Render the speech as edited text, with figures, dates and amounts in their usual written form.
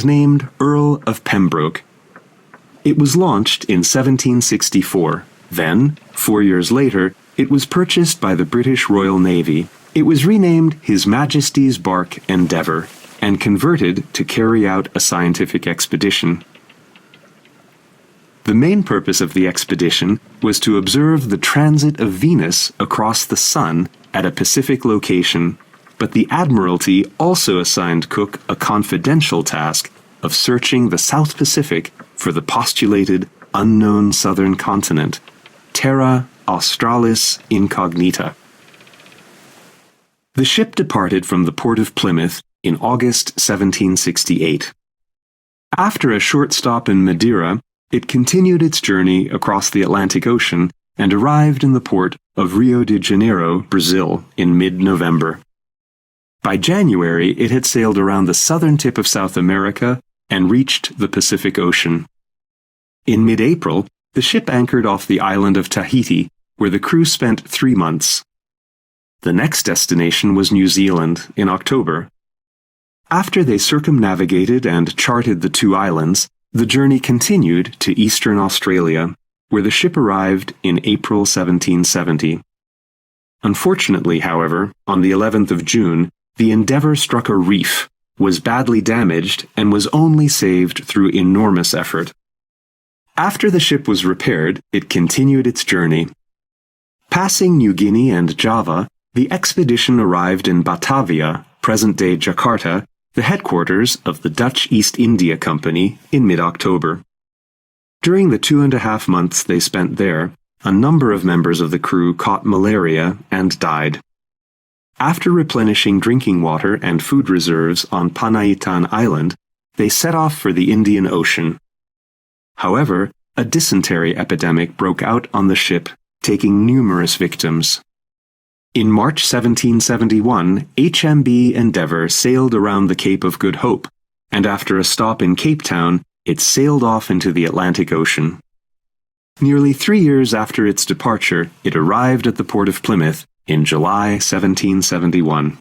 named Earl of Pembroke. It was launched in 1764. Then, 4 years later, it was purchased by the British Royal Navy. It was renamed His Majesty's Bark Endeavour and converted to carry out a scientific expedition. The main purpose of the expedition was to observe the transit of Venus across the Sun at a Pacific location, but the Admiralty also assigned Cook a confidential task of searching the South Pacific for the postulated unknown southern continent, Terra Australis Incognita. The ship departed from the port of Plymouth in August 1768. After a short stop in Madeira, it continued its journey across the Atlantic Ocean and arrived in the port of Rio de Janeiro, Brazil, in mid-November. By January, it had sailed around the southern tip of South America and reached the Pacific Ocean. In mid-April, the ship anchored off the island of Tahiti, where the crew spent 3 months. The next destination was New Zealand in October. After they circumnavigated and charted the 2 islands, the journey continued to eastern Australia, where the ship arrived in April 1770. Unfortunately, however, on the 11th of June, the Endeavour struck a reef, was badly damaged, and was only saved through enormous effort. After the ship was repaired, it continued its journey. Passing New Guinea and Java, the expedition arrived in Batavia, present-day Jakarta, the headquarters of the Dutch East India Company, in mid-October. During the 2.5 months they spent there, a number of members of the crew caught malaria and died. After replenishing drinking water and food reserves on Panaitan Island, they set off for the Indian Ocean. However, a dysentery epidemic broke out on the ship, taking numerous victims. In March 1771, HMB Endeavour sailed around the Cape of Good Hope, and after a stop in Cape Town, it sailed off into the Atlantic Ocean. Nearly 3 years after its departure, it arrived at the port of Plymouth in July 1771.